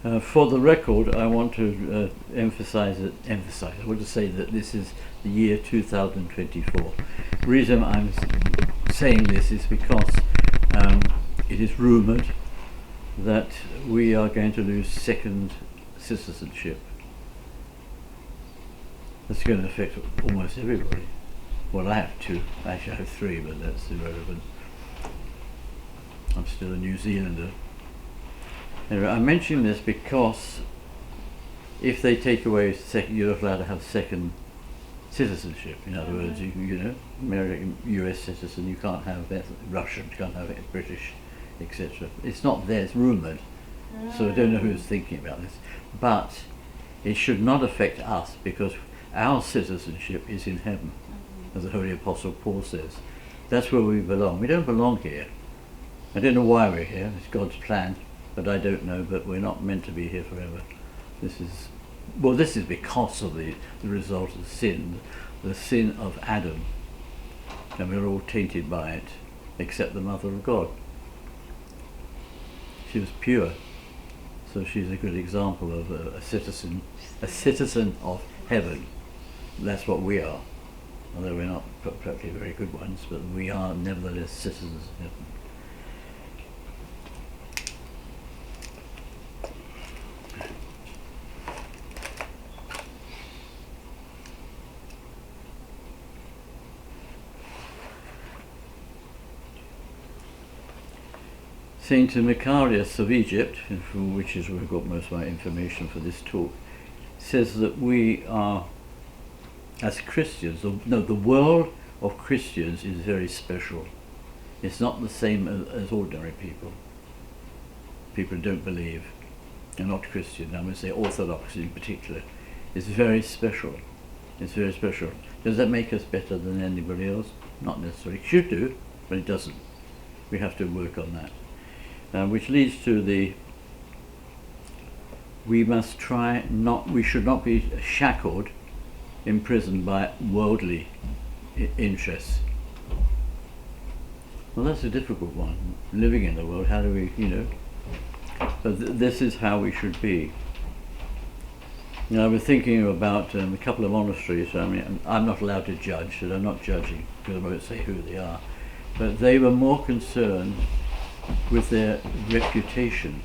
For the record, I want to emphasize. I want to say that this is the year 2024. The reason I'm saying this is because it is rumoured that we are going to lose second citizenship. That's going to affect almost everybody. Well, I have two. Actually, I have three, but that's irrelevant. I'm still a New Zealander. Anyway, I'm mentioning this because if they take away you're not allowed to have second citizenship. In other words, you know, American, US citizen, you can't have Russian, you can't have it British, etc. It's not there, it's rumoured. So I don't know who's thinking about this. But it should not affect us because our citizenship is in heaven, as the Holy Apostle Paul says. That's where we belong. We don't belong here. I don't know why we're here, it's God's plan, but I don't know, but we're not meant to be here forever. This is because of the result of sin, the sin of Adam, and we're all tainted by it, except the Mother of God. She was pure, so she's a good example of a citizen of heaven. That's what we are, although we're not practically very good ones, but we are nevertheless citizens of heaven. Saint Macarius of Egypt, from which is where I got most of my information for this talk, says that we are, as Christians, the world of Christians is very special. It's not the same as ordinary people. People who don't believe, and not Christian, I'm going to say Orthodox in particular, is very special. It's very special. Does that make us better than anybody else? Not necessarily. It should do, but it doesn't. We have to work on that. Which leads to we should not be shackled, imprisoned by worldly interests. Well, that's a difficult one. Living in the world, how do we, but this is how we should be. Now, I was thinking about a couple of monasteries. I mean, I'm not allowed to judge, so I'm not judging, because I won't say who they are. But they were more concerned with their reputation,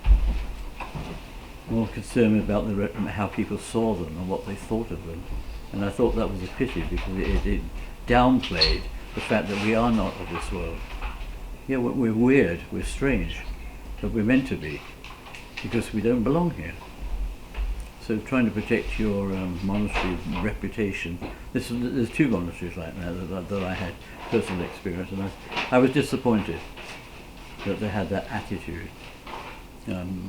more concerned about how people saw them and what they thought of them. And I thought that was a pity, because it downplayed the fact that we are not of this world. Yeah, we're weird, we're strange, but we're meant to be, because we don't belong here. So trying to protect your monastery reputation. There's two monasteries like that I had personal experience, and I was disappointed that they had that attitude.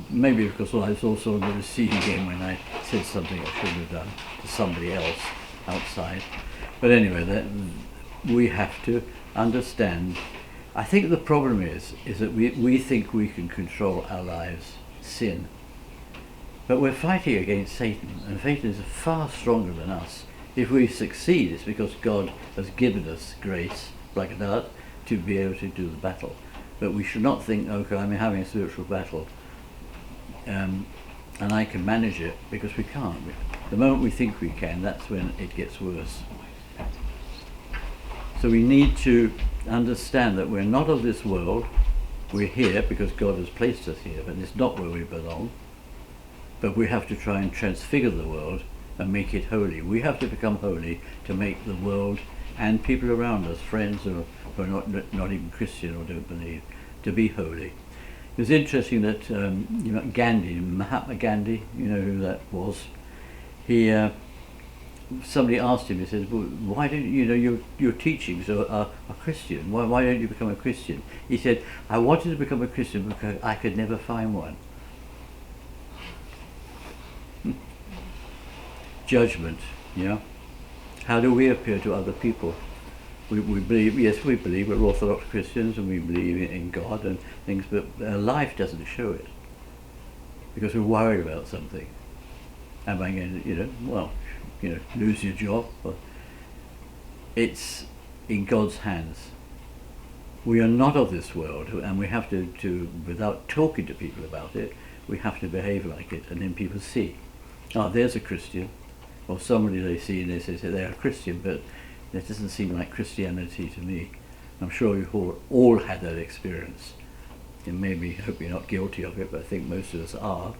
Maybe because I was also on the receiving end when I said something I shouldn't have done to somebody else outside. But anyway, we have to understand. I think the problem is that we think we can control our lives, sin. But we're fighting against Satan, and Satan is far stronger than us. If we succeed, it's because God has given us grace, like that, to be able to do the battle. But we should not think, okay, I'm having a spiritual battle, and I can manage it, because we can't. The moment we think we can, that's when it gets worse. So we need to understand that we're not of this world. We're here because God has placed us here, but it's not where we belong. But we have to try and transfigure the world and make it holy. We have to become holy to make the world and people around us, friends who are not even Christian or don't believe, to be holy. It was interesting that Mahatma Gandhi, you know who that was. Somebody asked him. He said, well, "Why don't your teachings are Christian? Why don't you become a Christian?" He said, "I wanted to become a Christian because I could never find one." Judgment, yeah. How do we appear to other people? We believe, yes, we believe we're Orthodox Christians and we believe in God and things, but our life doesn't show it, because we're worried about something. Am I going to, lose your job? It's in God's hands. We are not of this world, and we have to, without talking to people about it, we have to behave like it, and then people see, oh, there's a Christian, or somebody they see and they say they're a Christian, but it doesn't seem like Christianity to me. I'm sure you've all had that experience, and maybe, hope you're not guilty of it, but I think most of us are.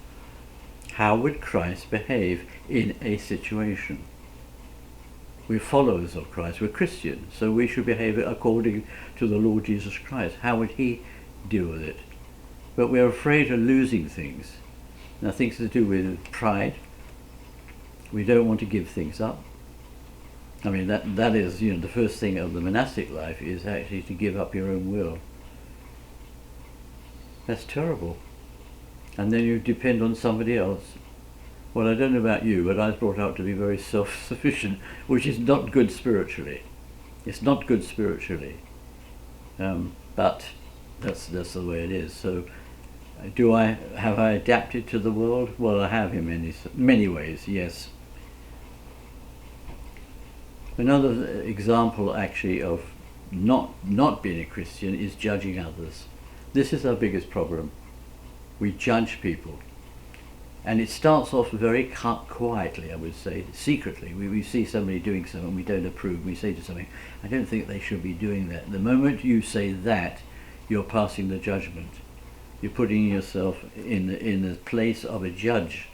How would Christ behave in a situation? We're followers of Christ, we're Christians, so we should behave according to the Lord Jesus Christ. How would he deal with it? But we're afraid of losing things. Now, things to do with pride. We don't want to give things up. I mean, that is, the first thing of the monastic life is actually to give up your own will. That's terrible. And then you depend on somebody else. Well, I don't know about you, but I was brought up to be very self-sufficient, which is not good spiritually. It's not good spiritually. But that's the way it is. So, have I adapted to the world? Well, I have in many ways, yes. Another example, actually, of not being a Christian is judging others. This is our biggest problem. We judge people. And it starts off very quietly, I would say, secretly. We see somebody doing something we don't approve. We say to something, I don't think they should be doing that. The moment you say that, you're passing the judgment. You're putting yourself in the place of a judge.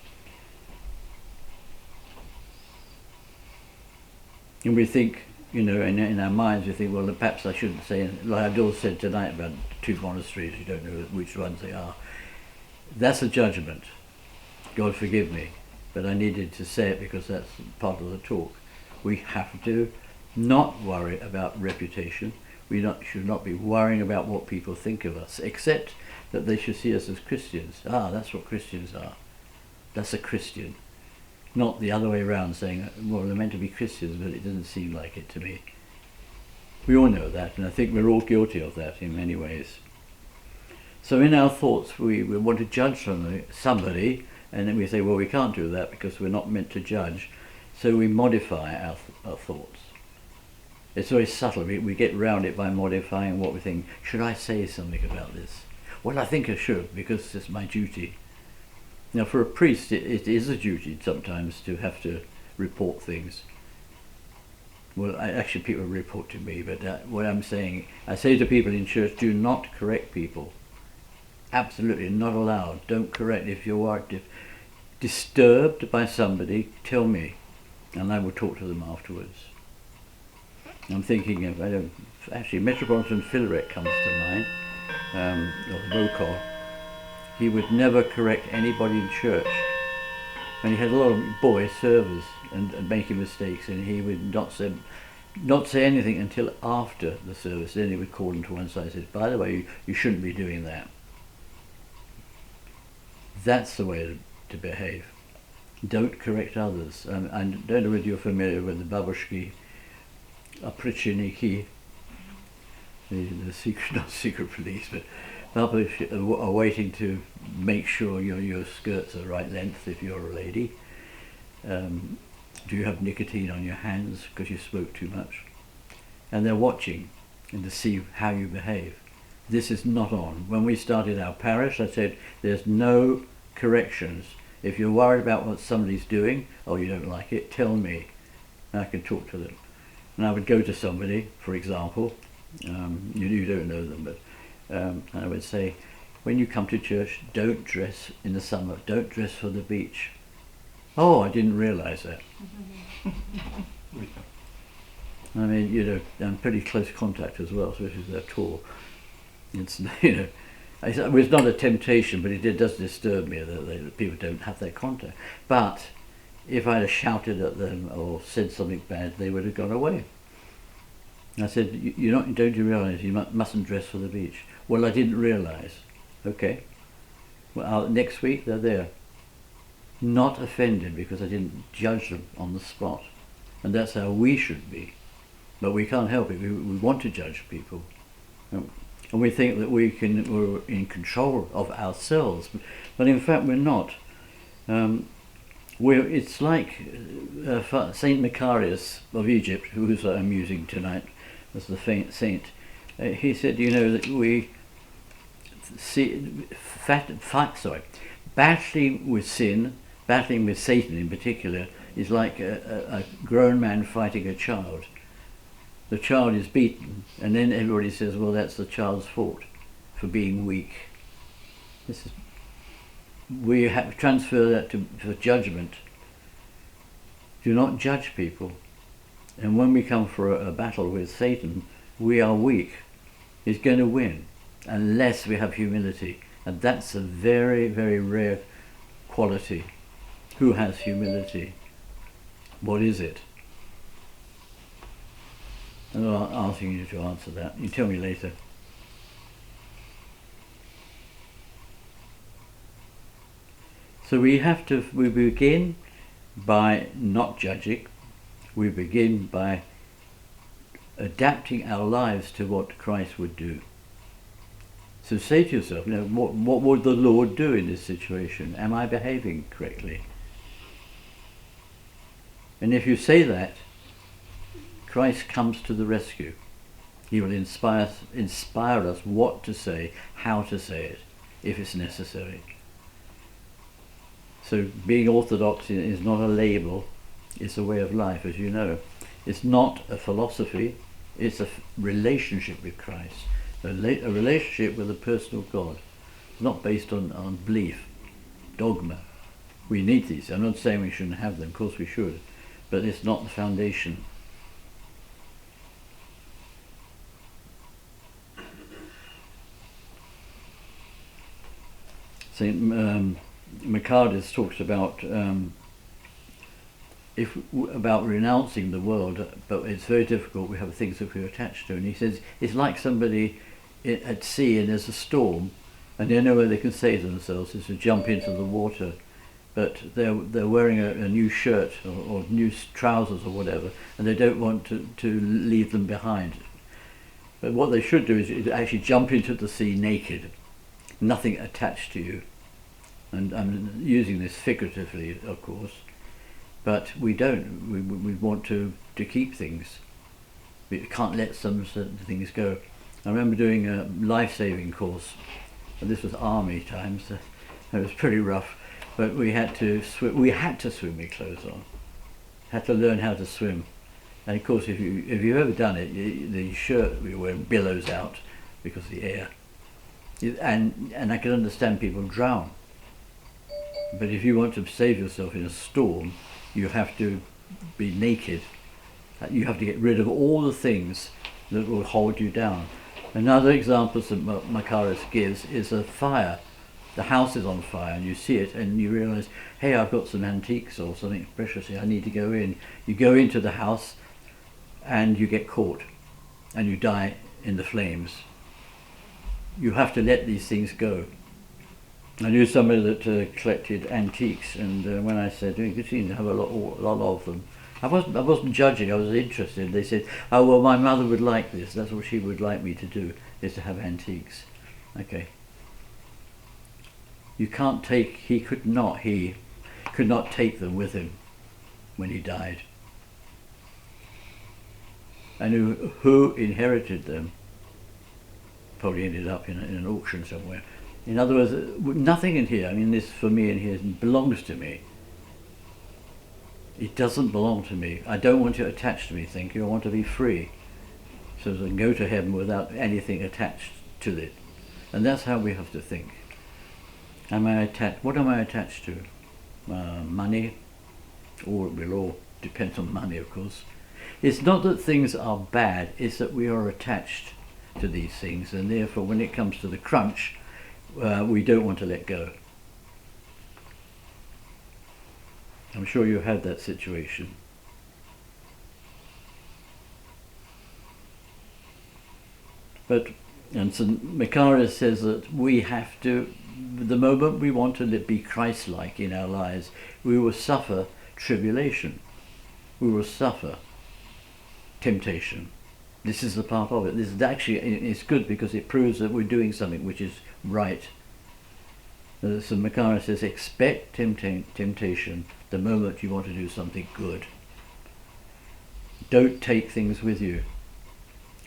And we think, in our minds, we think, well, perhaps I shouldn't say, like Abdul said tonight about 2 monasteries, you don't know which ones they are. That's a judgment. God forgive me, but I needed to say it because that's part of the talk. We have to not worry about reputation. We should not be worrying about what people think of us, except that they should see us as Christians. That's what Christians are. That's a Christian. Not the other way around, saying, well, they're meant to be Christians, but it doesn't seem like it to me. We all know that, and I think we're all guilty of that in many ways. So in our thoughts, we want to judge somebody, and then we say, well, we can't do that because we're not meant to judge. So we modify our thoughts. It's very subtle. We get around it by modifying what we think. Should I say something about this? Well, I think I should because it's my duty. Now, for a priest, it is a duty sometimes to have to report things. Well, actually, people report to me, but what I'm saying, I say to people in church, do not correct people. Absolutely not allowed. Don't correct. If you are disturbed by somebody, tell me, and I will talk to them afterwards. I'm thinking of, actually, Metropolitan Filaret comes to mind, or Bokor. He would never correct anybody in church. And he had a lot of boy servers and making mistakes, and he would not say anything until after the service. Then he would call them to one side and say, by the way, you shouldn't be doing that. That's the way to behave. Don't correct others. I don't know whether you're familiar with the babushki, oprichniki, the secret, not secret police, but babushki are waiting to make sure your skirt's the right length if you're a lady. Do you have nicotine on your hands because you smoke too much? And they're watching and to see how you behave. This is not on. When we started our parish, I said there's no corrections. If you're worried about what somebody's doing or you don't like it, tell me and I can talk to them. And I would go to somebody, for example, you don't know them, but and I would say, when you come to church, don't dress in the summer, don't dress for the beach. Oh, I didn't realise that. I mean, I'm pretty close contact as well, especially with their tour. It's, it was not a temptation, but it does disturb me that people don't have that contact. But if I had shouted at them or said something bad, they would have gone away. I said, don't you realise you mustn't dress for the beach? Well, I didn't realise. Okay. Well, next week they're there. Not offended because I didn't judge them on the spot. And that's how we should be. But we can't help it. We want to judge people. And we think that we're in control of ourselves. But in fact we're not. It's like Saint Macarius of Egypt, whose I'm using tonight as the saint. he said, that we see battling with sin, battling with Satan in particular, is like a grown man fighting a child. The child is beaten, and then everybody says, well, that's the child's fault for being weak. We have to transfer that for judgment. Do not judge people. And when we come for a battle with Satan, we are weak. He's going to win unless we have humility. And that's a very, very rare quality. Who has humility? What is it? I'm not asking you to answer that. You tell me later. So we begin by not judging. We begin by adapting our lives to what Christ would do. So say to yourself, what would the Lord do in this situation? Am I behaving correctly? And if you say that, Christ comes to the rescue. He will inspire us what to say, how to say it, if it's necessary. So being orthodox is not a label, it's a way of life, as you know. It's not a philosophy, it's a relationship with Christ, a relationship with a personal God. It's not based on belief, dogma. We need these. I'm not saying we shouldn't have them, of course we should, but it's not the foundation. St. Macarius talks about about renouncing the world, but it's very difficult. We have things that we're attached to, and he says it's like somebody at sea and there's a storm, and the only way they can save themselves is to jump into the water, but they're wearing a new shirt or new trousers or whatever, and they don't want to leave them behind. But what they should do is actually jump into the sea naked, nothing attached to you. And I'm using this figuratively, of course, but we don't. We want to keep things. We can't let some certain things go. I remember doing a life-saving course, and this was army times. It was pretty rough, but we had to swim. We had to swim with clothes on. Had to learn how to swim, and of course, if you've ever done it, the shirt we were wearing billows out because of the air, and I can understand people drown. But if you want to save yourself in a storm, you have to be naked. You have to get rid of all the things that will hold you down. Another example that Macarius gives is a fire. The house is on fire and you see it and you realise, hey, I've got some antiques or something precious here, I need to go in. You go into the house and you get caught and you die in the flames. You have to let these things go. I knew somebody that collected antiques, and when I said, you seem to have a lot of them, I wasn't judging, I was interested. They said, oh well, my mother would like this, that's what she would like me to do, is to have antiques. Okay. He could not take them with him when he died. I knew who inherited them. Probably ended up in an auction somewhere. In other words, nothing in here, this for me in here belongs to me. It doesn't belong to me. I don't want it attached to me, thank you. I want to be free, so that I can go to heaven without anything attached to it. And that's how we have to think. What am I attached to? Money? Or it will all depend on money, of course. It's not that things are bad, it's that we are attached to these things, and therefore when it comes to the crunch, we don't want to let go. I'm sure you had that situation. And St. Macarius says that we have to, the moment we want to be Christ-like in our lives, we will suffer tribulation. We will suffer temptation. This is the part of it. This is actually, it's good because it proves that we're doing something which is right. So Macarius says, expect temptation the moment you want to do something good. Don't take things with you.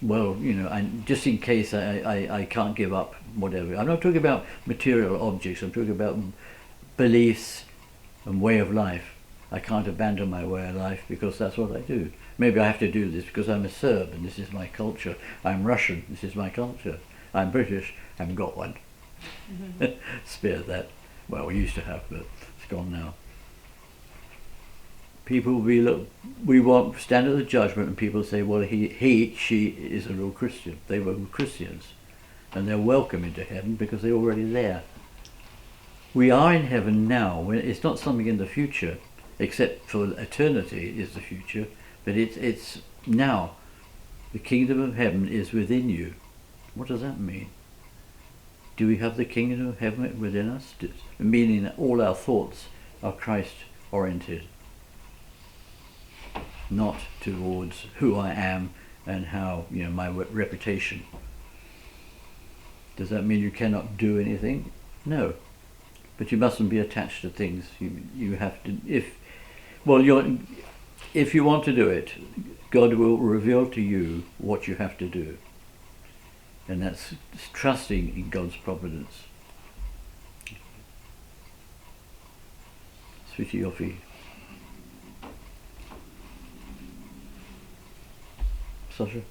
well, you know, and just in case I can't give up whatever. I'm not talking about material objects. I'm talking about beliefs and way of life. I can't abandon my way of life because that's what I do. Maybe I have to do this because I'm a Serb and this is my culture. I'm Russian, this is my culture. I'm British, I haven't got one. Spare that. Well, we used to have, but it's gone now. People we want stand at the judgment and people say, well, she is a real Christian. They were Christians. And they're welcome into heaven because they're already there. We are in heaven now. It's not something in the future, except for eternity is the future, but it's now. The kingdom of heaven is within you. What does that mean? Do we have the kingdom of heaven within us? Meaning that all our thoughts are Christ-oriented, not towards who I am and how, you know, my reputation. Does that mean you cannot do anything? No. But you mustn't be attached to things. You have to, if you want to do it, God will reveal to you what you have to do. And that's trusting in God's providence. Sweetie Yofi. Sasha?